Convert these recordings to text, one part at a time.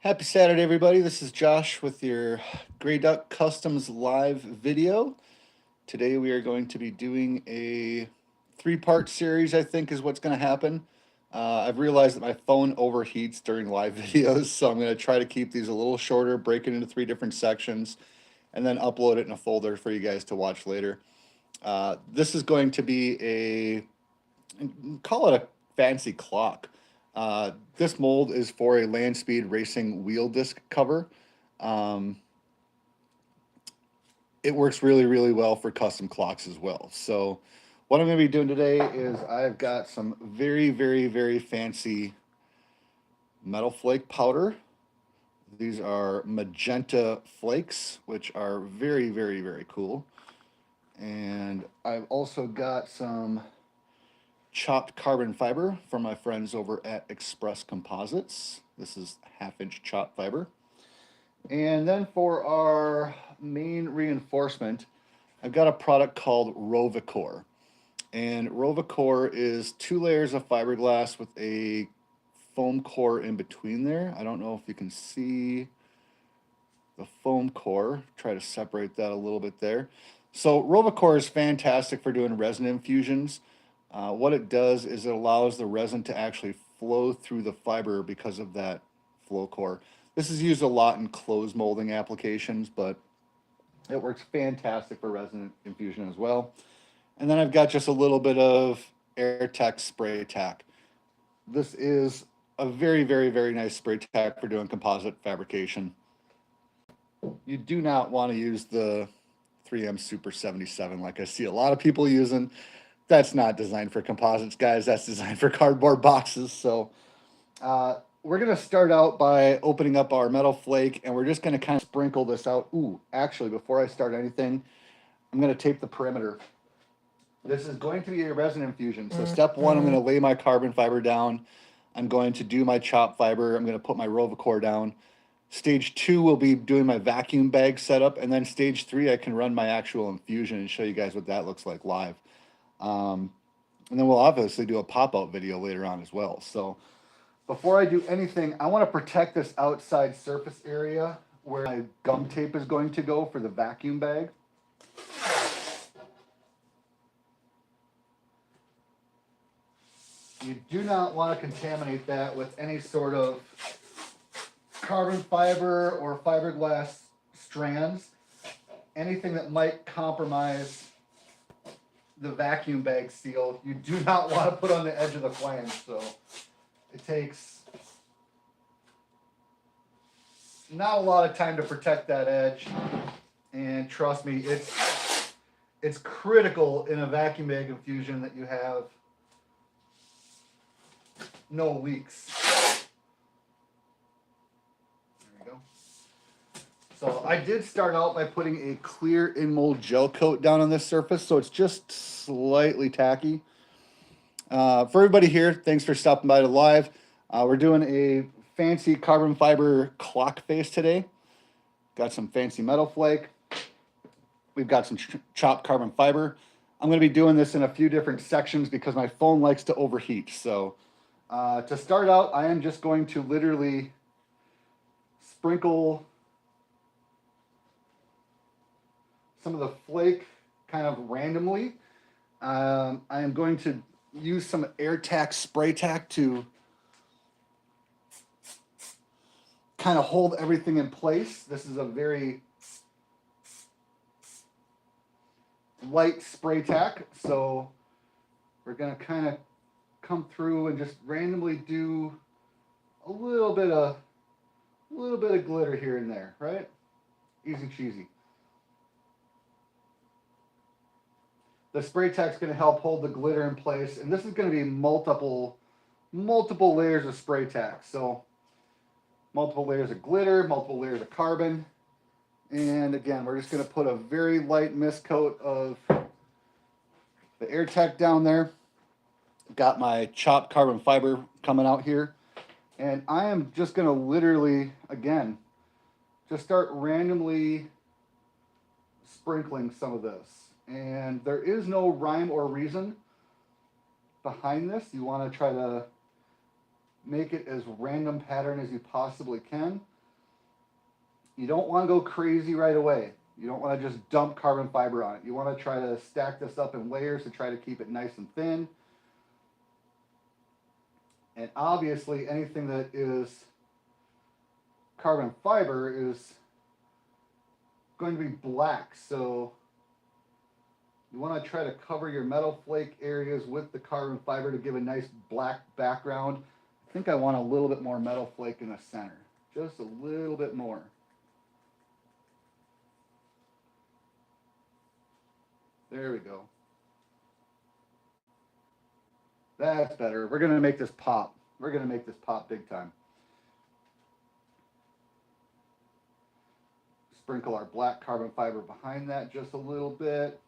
Happy Saturday, everybody. This is Josh with your Grey Duck Customs live video. Today we are going to be doing a three-part series, I think is what's going to happen. I've realized that my phone overheats during live videos, so I'm going to try to keep these a little shorter, break it into three different sections, and then upload it in a folder for you guys to watch later. This is going to be call it a fancy clock. This mold is for a land speed racing wheel disc cover. Um, it works really, really well for custom clocks as well. So what I'm going to be doing today is I've got some very, very, very fancy metal flake powder. These are magenta flakes, which are very, very, very cool. And I've also got some chopped carbon fiber from my friends over at Express Composites. This is half-inch chopped fiber. And then for our main reinforcement, I've got a product called Rovicor. And Rovicor is 2 layers of fiberglass with a foam core in between there. I don't know if you can see the foam core. Try to separate that a little bit there. So Rovicor is fantastic for doing resin infusions. What it does is it allows the resin to actually flow through the fiber because of that flow core. This is used a lot in closed molding applications, but it works fantastic for resin infusion as well. And then I've got just a little bit of AirTech spray tack. This is a very, very, very nice spray tack for doing composite fabrication. You do not want to use the 3M Super 77 like I see a lot of people using. That's not designed for composites, guys. That's designed for cardboard boxes. So we're going to start out by opening up our metal flake, and we're just going to kind of sprinkle this out. Ooh, actually, before I start anything, I'm going to tape the perimeter. This is going to be a resin infusion. So step one, I'm going to lay my carbon fiber down. I'm going to do my chop fiber. I'm going to put my Rovicor down. Stage 2 will be doing my vacuum bag setup, and then stage 3, I can run my actual infusion and show you guys what that looks like live. And then we'll obviously do a pop-out video later on as well. So before I do anything, I want to protect this outside surface area where my gum tape is going to go for the vacuum bag. You do not want to contaminate that with any sort of carbon fiber or fiberglass strands. Anything that might compromise the vacuum bag seal, you do not want to put on the edge of the flange. So it takes not a lot of time to protect that edge, and trust me, it's critical in a vacuum bag infusion that you have no leaks. There you go. So I did start out by putting a clear in-mold gel coat down on this surface, so it's just slightly tacky. For everybody here, thanks for stopping by to live. We're doing a fancy carbon fiber clock face today. Got some fancy metal flake. We've got some chopped carbon fiber. I'm going to be doing this in a few different sections because my phone likes to overheat. So to start out, I am just going to literally sprinkle some of the flake kind of randomly. I am going to use some AirTac spray tack to kind of hold everything in place. This is a very light spray tack, so we're going to kind of come through and just randomly do a little bit of glitter here and there, right? Easy cheesy. The spray tack's going to help hold the glitter in place, and this is going to be multiple layers of spray tack. So multiple layers of glitter, multiple layers of carbon, and again, we're just going to put a very light mist coat of the AirTech down there. Got my chopped carbon fiber coming out here, and I am just going to literally, again, just start randomly sprinkling some of this. And there is no rhyme or reason behind this. You want to try to make it as random pattern as you possibly can. You don't want to go crazy right away. You don't want to just dump carbon fiber on it. You want to try to stack this up in layers to try to keep it nice and thin. And obviously anything that is carbon fiber is going to be black. So you want to try to cover your metal flake areas with the carbon fiber to give a nice black background. I think I want a little bit more metal flake in the center. Just a little bit more. There we go. That's better. We're going to make this pop. We're going to make this pop big time. Sprinkle our black carbon fiber behind that just a little bit.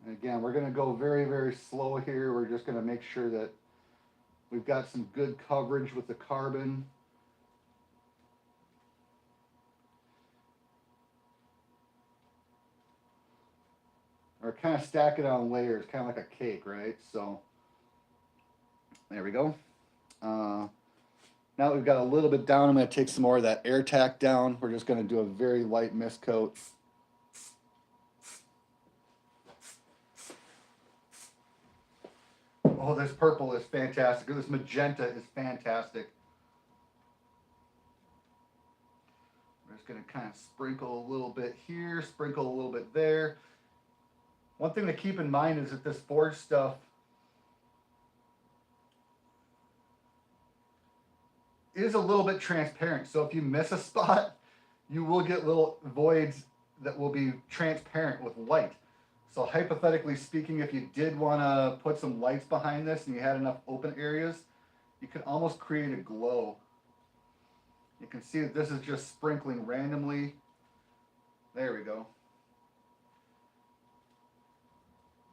And again, we're going to go very, very slow here. We're just going to make sure that we've got some good coverage with the carbon. Or kind of stack it on layers, kind of like a cake, right? So there we go. Now that we've got a little bit down, I'm going to take some more of that air tack down. We're just going to do a very light mist coat. Oh, this purple is fantastic. This magenta is fantastic. We're just going to kind of sprinkle a little bit here, sprinkle a little bit there. One thing to keep in mind is that this forge stuff is a little bit transparent. So if you miss a spot, you will get little voids that will be transparent with light. So hypothetically speaking, if you did want to put some lights behind this and you had enough open areas, you could almost create a glow. You can see that this is just sprinkling randomly. There we go.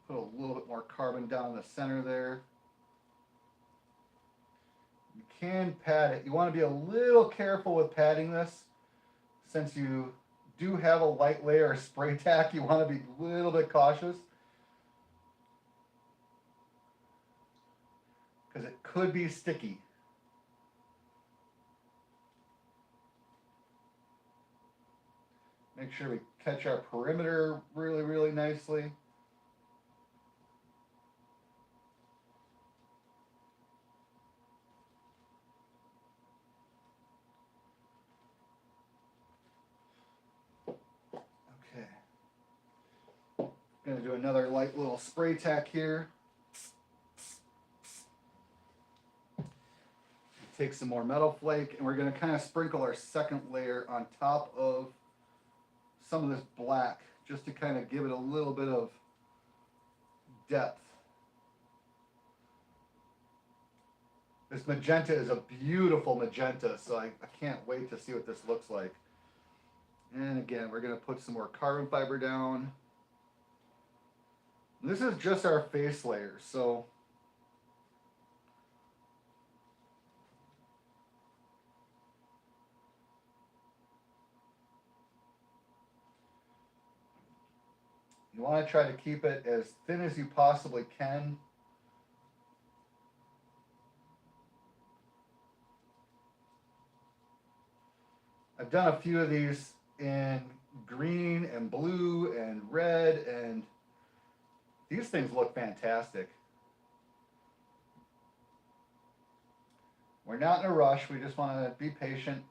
Put a little bit more carbon down the center there. You can pad it. You want to be a little careful with padding this. Since you do have a light layer of spray tack, you want to be a little bit cautious. Because it could be sticky. Make sure we catch our perimeter really, really nicely. Going to do another light little spray tack here. Take some more metal flake, and we're going to kind of sprinkle our second layer on top of some of this black, just to kind of give it a little bit of depth. This magenta is a beautiful magenta, so I can't wait to see what this looks like. And again, we're going to put some more carbon fiber down. This is just our face layer, so you want to try to keep it as thin as you possibly can. I've done a few of these in green and blue and red, and these things look fantastic. We're not in a rush. We just want to be patient.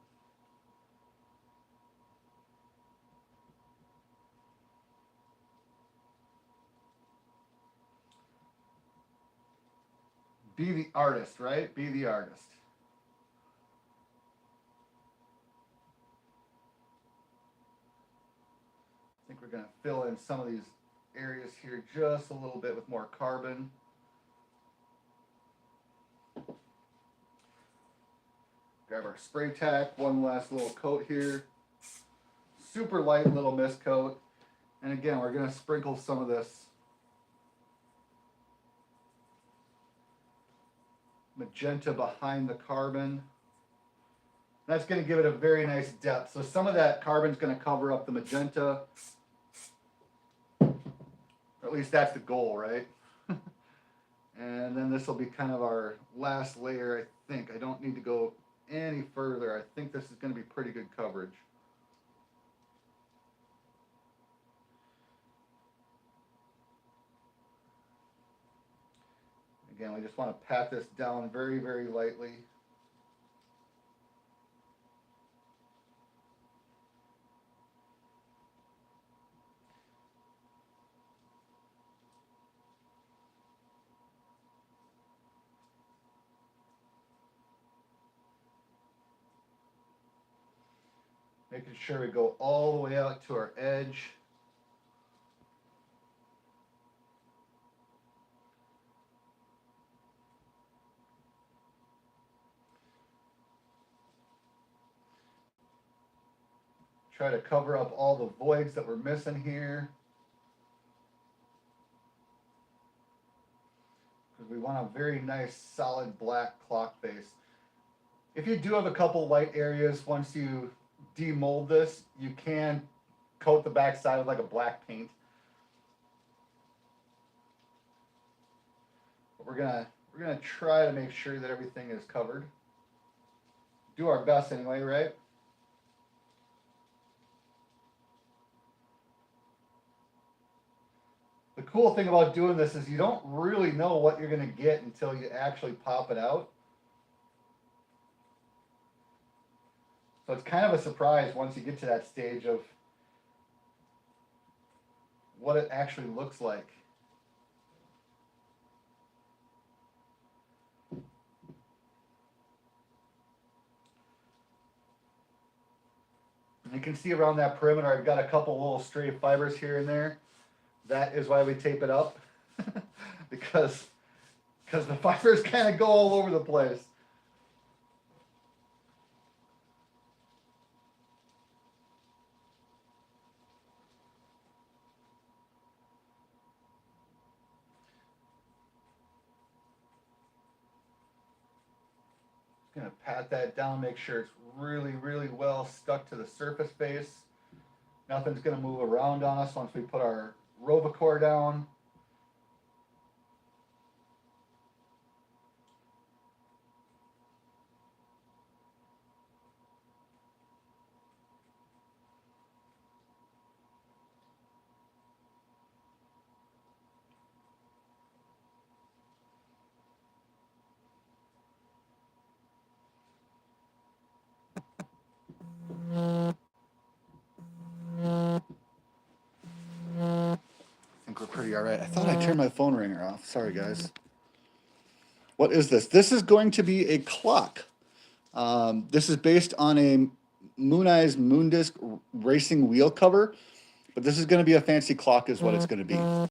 Be the artist, right? Be the artist. I think we're going to fill in some of these areas here just a little bit with more carbon. Grab our spray tack, one last little coat here. Super light little mist coat. And again, we're going to sprinkle some of this magenta behind the carbon. That's going to give it a very nice depth. So some of that carbon is going to cover up the magenta. Or at least that's the goal, right? And then this will be kind of our last layer, I think. I don't need to go any further. I think this is going to be pretty good coverage. Again, we just want to pat this down very, very lightly. Making sure we go all the way out to our edge. Try to cover up all the voids that we're missing here. Because we want a very nice solid black clock face. If you do have a couple light areas, once you demold this, you can coat the back side with like a black paint. But we're gonna try to make sure that everything is covered. Do our best anyway, right? The cool thing about doing this is you don't really know what you're gonna get until you actually pop it out. So it's kind of a surprise once you get to that stage of what it actually looks like. And you can see around that perimeter, I've got a couple little stray fibers here and there. That is why we tape it up, because the fibers kind of go all over the place. Gonna pat that down, make sure it's really, really well stuck to the surface face. Nothing's gonna move around on us once we put our Rovicore down. I think we're pretty all right. I thought I turned my phone ringer off. Sorry, guys. What is this? This is going to be a clock. This is based on a Moon Eyes Moon Disc racing wheel cover, but this is going to be a fancy clock is what it's going to be.